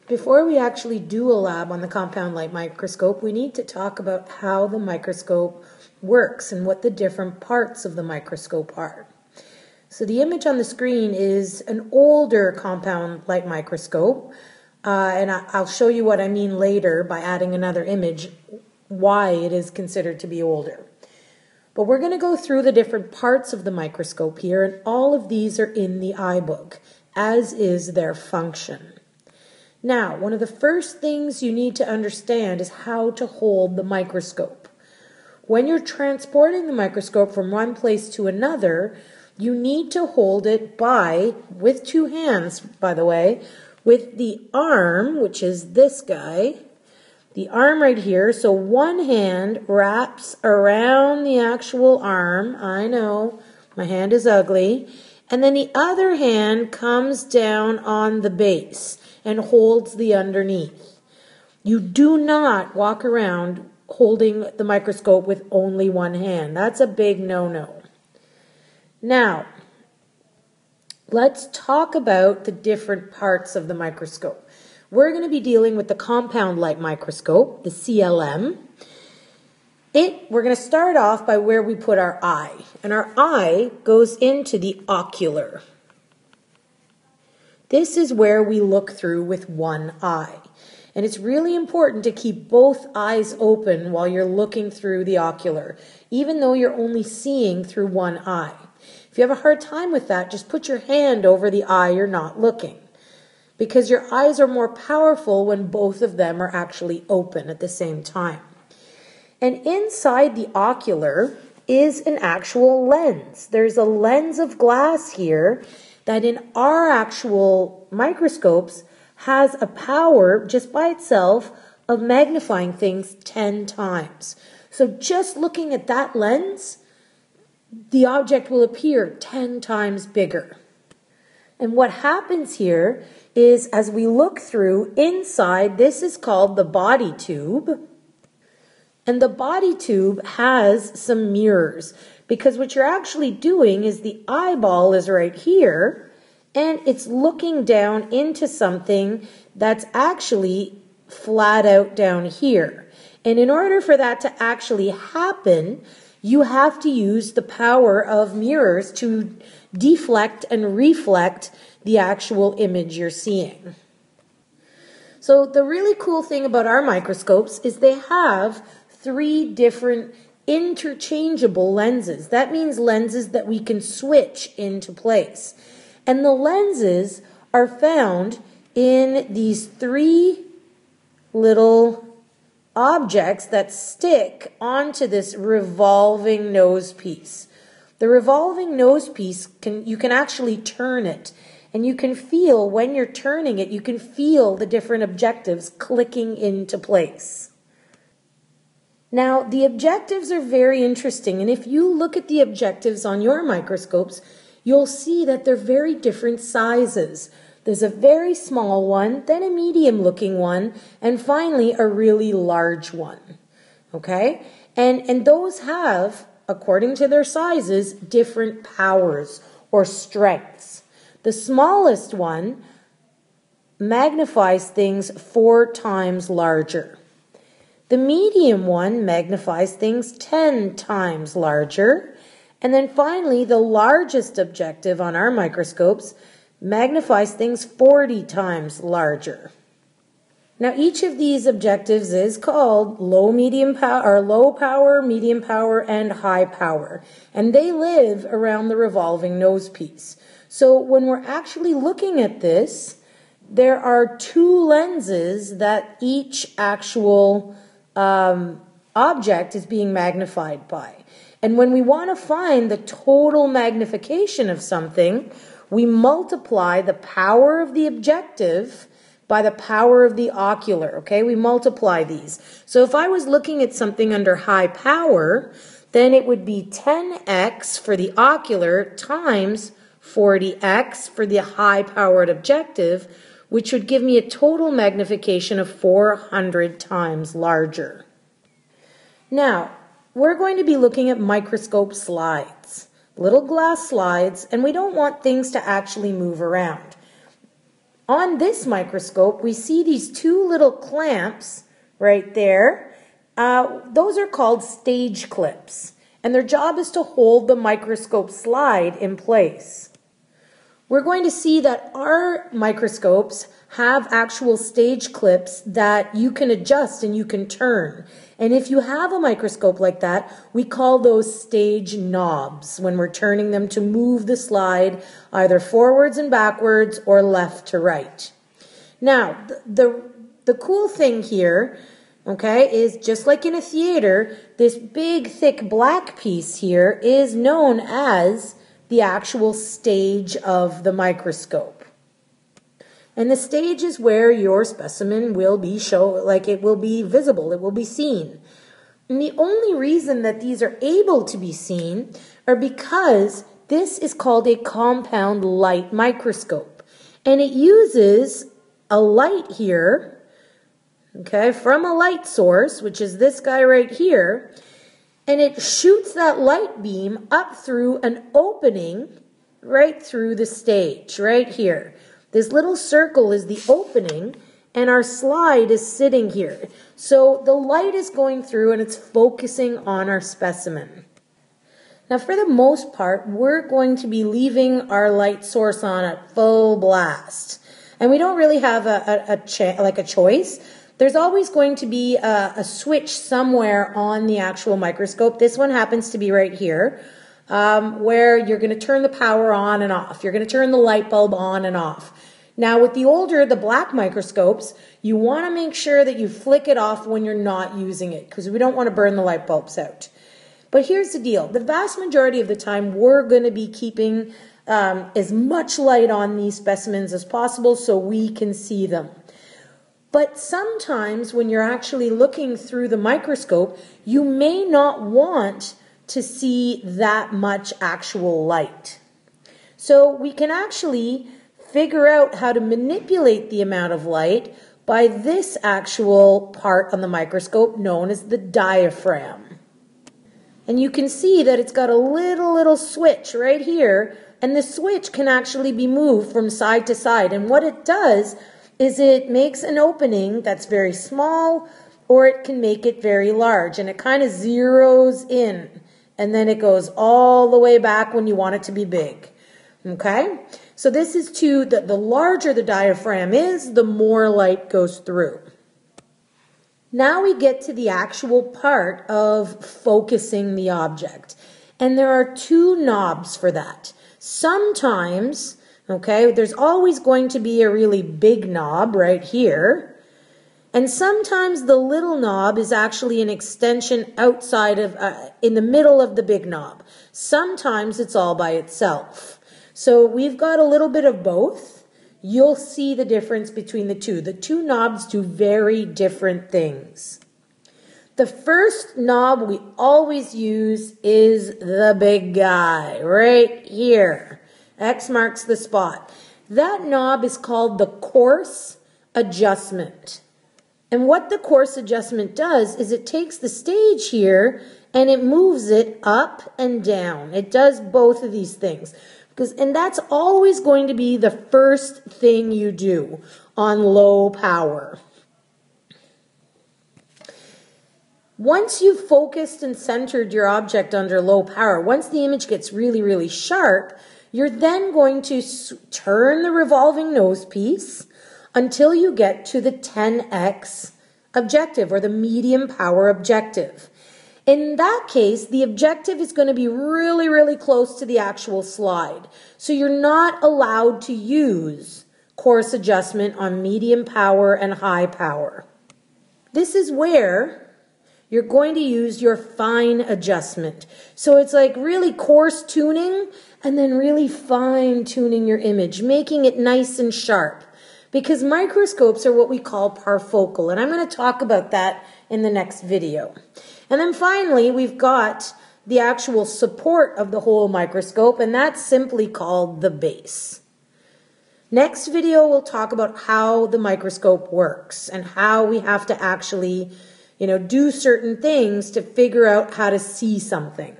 Before we actually do a lab on the compound light microscope, we need to talk about how the microscope works and what the different parts of the microscope are. So the image on the screen is an older compound light microscope, and I'll show you what I mean later by adding another image, why it is considered to be older. But we're going to go through the different parts of the microscope here, and all of these are in the iBook, as is their function. Now, one of the first things you need to understand is how to hold the microscope. When you're transporting the microscope from one place to another, you need to hold it with two hands, by the way, with the arm, which is this guy, the arm right here. So one hand wraps around the actual arm. I know, my hand is ugly. And then the other hand comes down on the base and holds the underneath. You do not walk around holding the microscope with only one hand. That's a big no-no. Now, let's talk about the different parts of the microscope. We're going to be dealing with the compound light microscope, the CLM. We're going to start off by where we put our eye. And our eye goes into the ocular. This is where we look through with one eye. And it's really important to keep both eyes open while you're looking through the ocular, even though you're only seeing through one eye. If you have a hard time with that, just put your hand over the eye you're not looking, because your eyes are more powerful when both of them are actually open at the same time. And inside the ocular is an actual lens. There's a lens of glass here that in our actual microscopes has a power just by itself of magnifying things 10 times. So just looking at that lens, the object will appear 10 times bigger. And what happens here is as we look through inside, this is called the body tube. And the body tube has some mirrors, because what you're actually doing is the eyeball is right here and it's looking down into something that's actually flat out down here. And in order for that to actually happen, you have to use the power of mirrors to deflect and reflect the actual image you're seeing. So the really cool thing about our microscopes is they have 3 different interchangeable lenses. That means lenses that we can switch into place. And the lenses are found in these 3 little objects that stick onto this revolving nose piece. The revolving nose piece, you can actually turn it. And you can feel, when you're turning it, you can feel the different objectives clicking into place. Now, the objectives are very interesting, and if you look at the objectives on your microscopes, you'll see that they're very different sizes. There's a very small one, then a medium-looking one, and finally a really large one. Okay? And those have, according to their sizes, different powers or strengths. The smallest one magnifies things 4 times larger. The medium one magnifies things 10 times larger. And then finally, the largest objective on our microscopes magnifies things 40 times larger. Now, each of these objectives is called low power, medium power, and high power. And they live around the revolving nose piece. So when we're actually looking at this, there are 2 lenses that each actual object is being magnified by. And when we want to find the total magnification of something, we multiply the power of the objective by the power of the ocular, okay? We multiply these. So if I was looking at something under high power, then it would be 10x for the ocular times 40x for the high-powered objective, which would give me a total magnification of 400 times larger. Now, we're going to be looking at microscope slides, little glass slides, and we don't want things to actually move around. On this microscope, we see these two little clamps right there. Those are called stage clips, and their job is to hold the microscope slide in place. We're going to see that our microscopes have actual stage clips that you can adjust and you can turn. And if you have a microscope like that, we call those stage knobs when we're turning them to move the slide either forwards and backwards or left to right. Now, the cool thing here, okay, is just like in a theater, this big, thick black piece here is known as the actual stage of the microscope. And the stage is where your specimen will be it will be visible, it will be seen. And the only reason that these are able to be seen are because this is called a compound light microscope. And it uses a light here, okay, from a light source, which is this guy right here, and it shoots that light beam up through an opening right through the stage, right here. This little circle is the opening, and our slide is sitting here. So the light is going through and it's focusing on our specimen. Now, for the most part, we're going to be leaving our light source on at full blast. And we don't really have a choice. There's always going to be a switch somewhere on the actual microscope. This one happens to be right here, where you're going to turn the power on and off. You're going to turn the light bulb on and off. Now, with the black microscopes, you want to make sure that you flick it off when you're not using it, because we don't want to burn the light bulbs out. But here's the deal. The vast majority of the time, we're going to be keeping as much light on these specimens as possible so we can see them. But sometimes when you're actually looking through the microscope, you may not want to see that much actual light. So we can actually figure out how to manipulate the amount of light by this actual part on the microscope known as the diaphragm. And you can see that it's got a little switch right here, and the switch can actually be moved from side to side. And what it does is it makes an opening that's very small, or it can make it very large, and it kind of zeroes in, and then it goes all the way back when you want it to be big. Okay? So this is the larger the diaphragm is, the more light goes through. Now we get to the actual part of focusing the object. And there are two knobs for that. Sometimes, okay, there's always going to be a really big knob right here. And sometimes the little knob is actually an extension outside of, in the middle of the big knob. Sometimes it's all by itself. So we've got a little bit of both. You'll see the difference between the two. The two knobs do very different things. The first knob we always use is the big guy right here. X marks the spot. That knob is called the coarse adjustment. And what the coarse adjustment does is it takes the stage here and it moves it up and down. It does both of these things. And that's always going to be the first thing you do on low power. Once you've focused and centered your object under low power, once the image gets really sharp, you're then going to turn the revolving nose piece until you get to the 10x objective, or the medium power objective. In that case, the objective is going to be really close to the actual slide. So you're not allowed to use coarse adjustment on medium power and high power. This is where you're going to use your fine adjustment. So it's like really coarse tuning and then really fine tuning your image, making it nice and sharp. Because microscopes are what we call parfocal, and I'm going to talk about that in the next video. And then finally, we've got the actual support of the whole microscope, and that's simply called the base. Next video, we'll talk about how the microscope works and how we have to actually, do certain things to figure out how to see something.